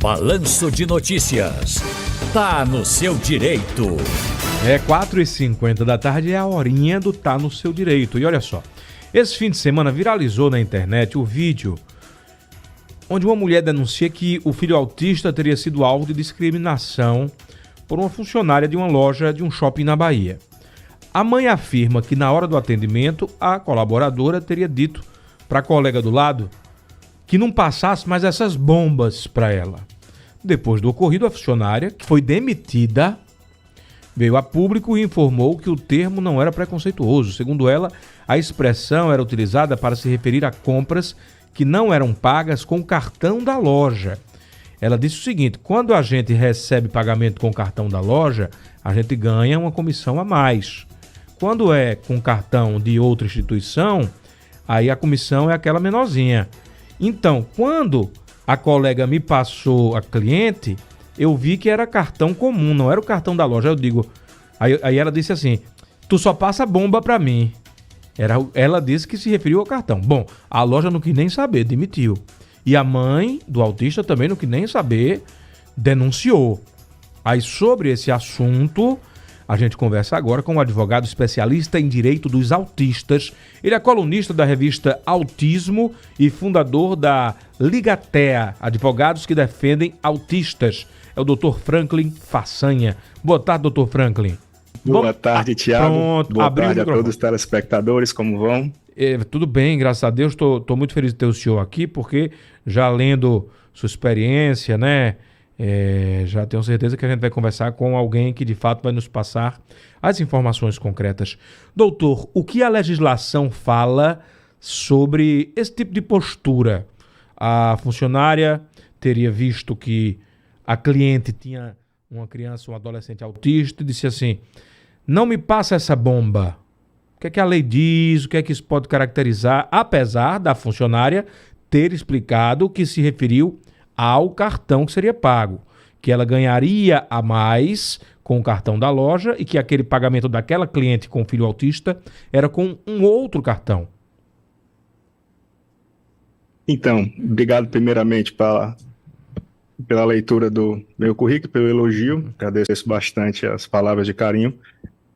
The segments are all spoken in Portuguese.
Balanço de Notícias. Tá no seu direito. 4h50 da tarde é a horinha do Tá no seu direito. E olha só, esse fim de semana viralizou na internet o vídeo onde uma mulher denuncia que o filho autista teria sido alvo de discriminação por uma funcionária de uma loja de um shopping na Bahia. A mãe afirma que na hora do atendimento a colaboradora teria dito para a colega do lado que não passasse mais essas bombas para ela. Depois do ocorrido, a funcionária, que foi demitida, veio a público e informou que o termo não era preconceituoso. Segundo ela, a expressão era utilizada para se referir a compras que não eram pagas com o cartão da loja. Ela disse o seguinte: quando a gente recebe pagamento com o cartão da loja, a gente ganha uma comissão a mais. Quando é com cartão de outra instituição, aí a comissão é aquela menorzinha. Então, quando a colega me passou a cliente, eu vi que era cartão comum, não era o cartão da loja. Eu digo, aí ela disse assim: tu só passa bomba pra mim. Ela disse que se referiu ao cartão. Bom, a loja não quis nem saber, demitiu. E a mãe do autista também não quis nem saber, denunciou. Aí sobre esse assunto, a gente conversa agora com um advogado especialista em direito dos autistas. Ele é colunista da revista Autismo e fundador da Ligatea, advogados que defendem autistas. É o Dr. Franklin Façanha. Boa tarde, Dr. Franklin. Boa tarde, Thiago. Pronto, boa tarde a todos os telespectadores, como vão? Tudo bem, graças a Deus. Estou muito feliz de ter o senhor aqui, porque já lendo sua experiência, né? Já tenho certeza que a gente vai conversar com alguém que de fato vai nos passar as informações concretas. Doutor, o que a legislação fala sobre esse tipo de postura? A funcionária teria visto que a cliente tinha uma criança, um adolescente autista, e disse assim: não me passa essa bomba. O que é que a lei diz? O que é que isso pode caracterizar? Apesar da funcionária ter explicado que se referiu ao cartão que seria pago, que ela ganharia a mais com o cartão da loja e que aquele pagamento daquela cliente com filho autista era com um outro cartão. Então, obrigado primeiramente pela leitura do meu currículo, pelo elogio. Agradeço bastante as palavras de carinho,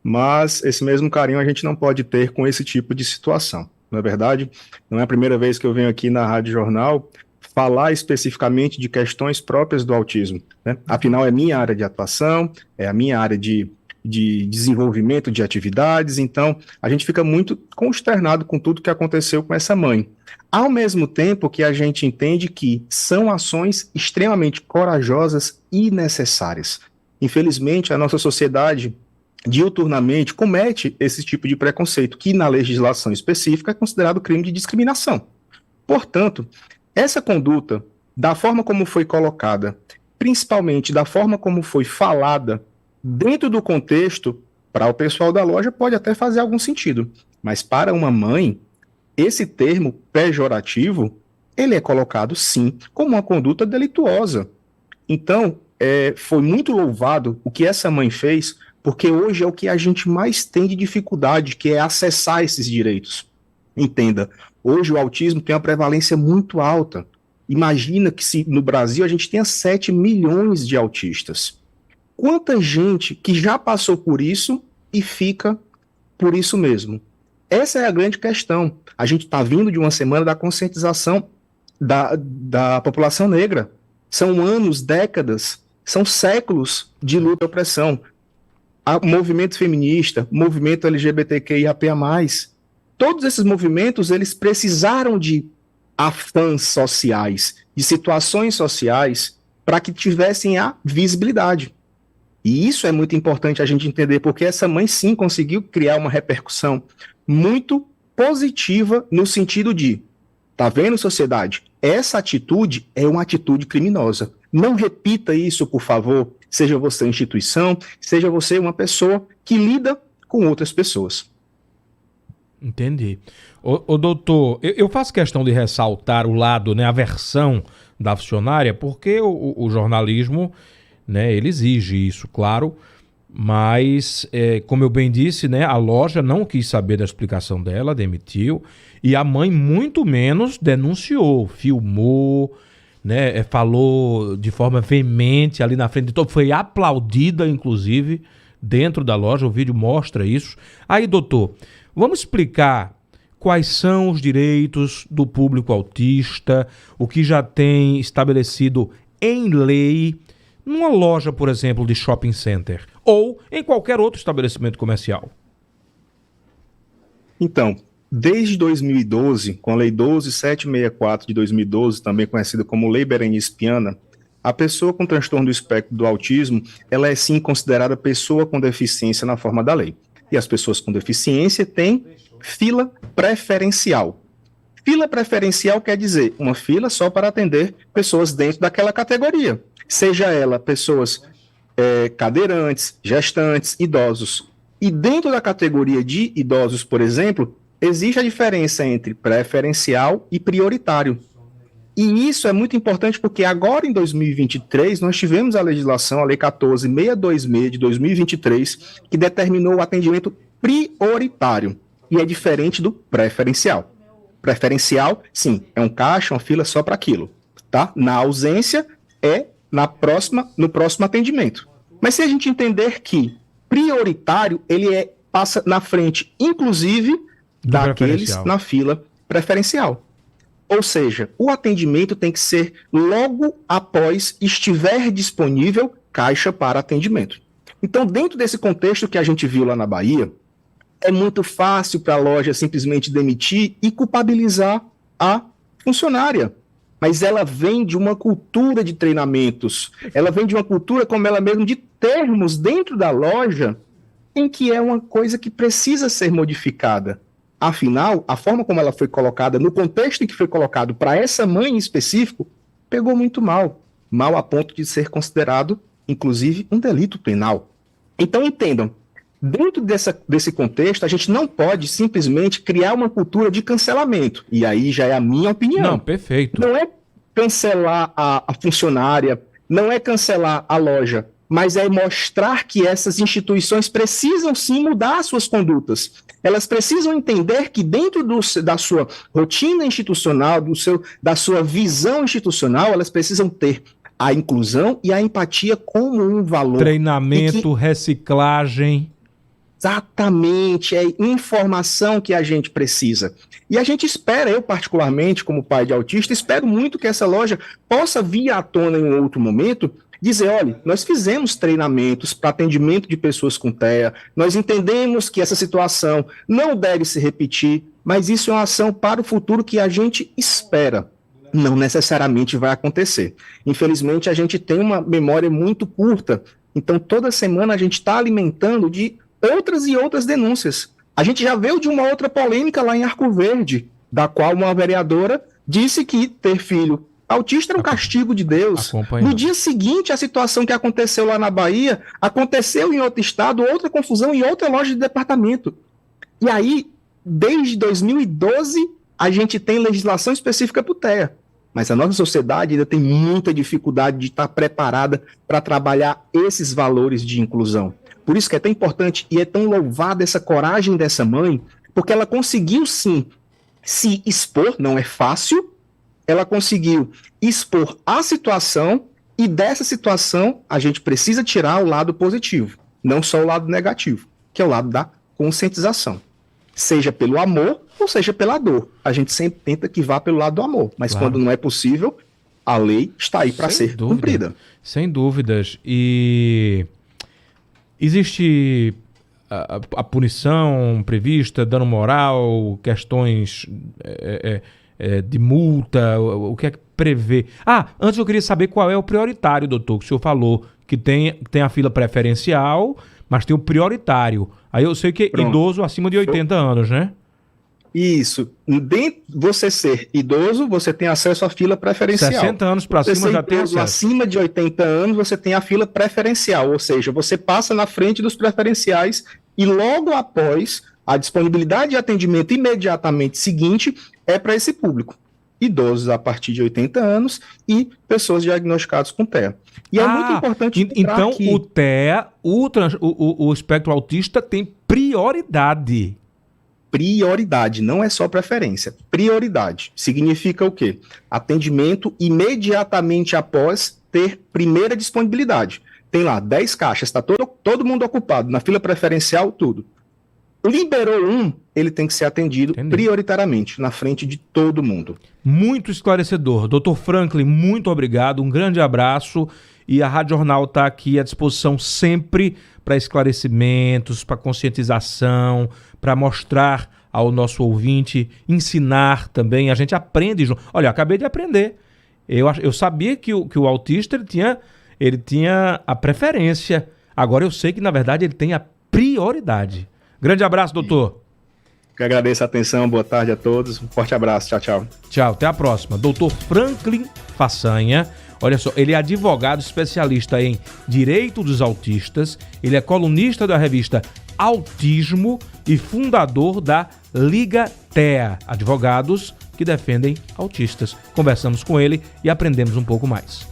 mas esse mesmo carinho a gente não pode ter com esse tipo de situação. Não é verdade? Não é a primeira vez que eu venho aqui na Rádio Jornal falar especificamente de questões próprias do autismo, né? Afinal, é minha área de atuação, é a minha área de desenvolvimento de atividades, então a gente fica muito consternado com tudo que aconteceu com essa mãe. Ao mesmo tempo que a gente entende que são ações extremamente corajosas e necessárias. Infelizmente, a nossa sociedade diuturnamente comete esse tipo de preconceito, que na legislação específica é considerado crime de discriminação. Portanto, essa conduta, da forma como foi colocada, principalmente da forma como foi falada, dentro do contexto, para o pessoal da loja pode até fazer algum sentido, mas para uma mãe, esse termo pejorativo, ele é colocado sim como uma conduta delituosa. Então, foi muito louvado o que essa mãe fez, porque hoje é o que a gente mais tem de dificuldade, que é acessar esses direitos. Entenda, hoje o autismo tem uma prevalência muito alta. Imagina que se no Brasil a gente tenha 7 milhões de autistas. Quanta gente que já passou por isso e fica por isso mesmo? Essa é a grande questão. A gente está vindo de uma semana da conscientização da população negra. São anos, décadas, são séculos de luta e opressão. O movimento feminista, o movimento LGBTQIAP+, todos esses movimentos, eles precisaram de afãs sociais, de situações sociais, para que tivessem a visibilidade. E isso é muito importante a gente entender, porque essa mãe sim conseguiu criar uma repercussão muito positiva no sentido de, tá vendo, sociedade? Essa atitude é uma atitude criminosa. Não repita isso, por favor, seja você instituição, seja você uma pessoa que lida com outras pessoas. Entendi. Ô doutor, eu faço questão de ressaltar o lado, né, a versão da funcionária, porque o jornalismo, né, ele exige isso, claro, mas, como eu bem disse, né, a loja não quis saber da explicação dela, demitiu, e a mãe muito menos denunciou, filmou, né, falou de forma veemente ali na frente de todo, foi aplaudida, inclusive, dentro da loja, o vídeo mostra isso. Aí, doutor, vamos explicar quais são os direitos do público autista, o que já tem estabelecido em lei, numa loja, por exemplo, de shopping center, ou em qualquer outro estabelecimento comercial. Então, desde 2012, com a Lei 12764 de 2012, também conhecida como Lei Berenice Piana, a pessoa com transtorno do espectro do autismo, ela é sim considerada pessoa com deficiência na forma da lei. E as pessoas com deficiência têm fila preferencial. Fila preferencial quer dizer uma fila só para atender pessoas dentro daquela categoria, seja ela pessoas cadeirantes, gestantes, idosos. E dentro da categoria de idosos, por exemplo, existe a diferença entre preferencial e prioritário. E isso é muito importante porque agora em 2023 nós tivemos a legislação, a Lei 14.626 de 2023, que determinou o atendimento prioritário e é diferente do preferencial. Preferencial, sim, é um caixa, uma fila só para aquilo, tá? Na ausência é no próximo atendimento. Mas se a gente entender que prioritário, ele passa na frente, inclusive, daqueles na fila preferencial. Ou seja, o atendimento tem que ser logo após estiver disponível caixa para atendimento. Então, dentro desse contexto que a gente viu lá na Bahia, é muito fácil para a loja simplesmente demitir e culpabilizar a funcionária. Mas ela vem de uma cultura de treinamentos, ela vem de uma cultura, como ela mesma, de termos dentro da loja, em que é uma coisa que precisa ser modificada. Afinal, a forma como ela foi colocada, no contexto em que foi colocado para essa mãe em específico, pegou muito mal. Mal a ponto de ser considerado, inclusive, um delito penal. Então, entendam, dentro desse contexto, a gente não pode simplesmente criar uma cultura de cancelamento. E aí já é a minha opinião. Não, perfeito. Não é cancelar a funcionária, não é cancelar a loja, mas é mostrar que essas instituições precisam sim mudar suas condutas. Elas precisam entender que dentro da sua rotina institucional, da sua visão institucional, elas precisam ter a inclusão e a empatia como um valor. Treinamento, reciclagem. Exatamente, é informação que a gente precisa. E a gente espera, eu particularmente, como pai de autista, espero muito que essa loja possa vir à tona em um outro momento, dizer, olha, nós fizemos treinamentos para atendimento de pessoas com TEA, nós entendemos que essa situação não deve se repetir, mas isso é uma ação para o futuro que a gente espera. Não necessariamente vai acontecer. Infelizmente, a gente tem uma memória muito curta, então toda semana a gente está alimentando de outras e outras denúncias. A gente já veio de uma outra polêmica lá em Arco Verde, da qual uma vereadora disse que ter filho autista era um castigo de Deus. No dia seguinte, a situação que aconteceu lá na Bahia, aconteceu em outro estado, outra confusão em outra loja de departamento. E aí, desde 2012, a gente tem legislação específica para o TEA. Mas a nossa sociedade ainda tem muita dificuldade de estar preparada para trabalhar esses valores de inclusão. Por isso que é tão importante e é tão louvada essa coragem dessa mãe, porque ela conseguiu sim se expor, não é fácil, ela conseguiu expor a situação e dessa situação a gente precisa tirar o lado positivo, não só o lado negativo, que é o lado da conscientização. Seja pelo amor ou seja pela dor. A gente sempre tenta que vá pelo lado do amor, mas claro, quando não é possível, a lei está aí para ser cumprida. Sem dúvidas. E existe a punição prevista, dano moral, questões de multa, o que é que prevê? Antes eu queria saber qual é o prioritário, doutor, que o senhor falou, que tem a fila preferencial, mas tem o prioritário. Aí eu sei que é idoso acima de 80 anos, né? Isso. Você ser idoso, você tem acesso à fila preferencial. 60 anos para cima já tem acesso. Acima de 80 anos, você tem a fila preferencial, ou seja, você passa na frente dos preferenciais e logo após a disponibilidade de atendimento imediatamente seguinte é para esse público. Idosos a partir de 80 anos e pessoas diagnosticadas com TEA. E é muito importante então que o TEA, o espectro autista tem prioridade. prioridade, não é só preferência. Prioridade significa o quê? Atendimento imediatamente após ter primeira disponibilidade. Tem lá 10 caixas, está todo mundo ocupado, na fila preferencial, tudo. Liberou um, ele tem que ser atendido prioritariamente, na frente de todo mundo. Muito esclarecedor. Dr. Franklin, muito obrigado, um grande abraço. E a Rádio Jornal está aqui à disposição sempre para esclarecimentos, para conscientização, para mostrar ao nosso ouvinte, ensinar também. A gente aprende junto. Olha, eu acabei de aprender. Eu sabia que o autista ele tinha a preferência. Agora eu sei que, na verdade, ele tem a prioridade. Grande abraço, doutor. Eu agradeço a atenção, boa tarde a todos. Um forte abraço, tchau, tchau. Tchau, até a próxima. Doutor Franklin Façanha. Olha só, ele é advogado especialista em direito dos autistas, ele é colunista da revista Autismo e fundador da Liga TEA, advogados que defendem autistas. Conversamos com ele e aprendemos um pouco mais.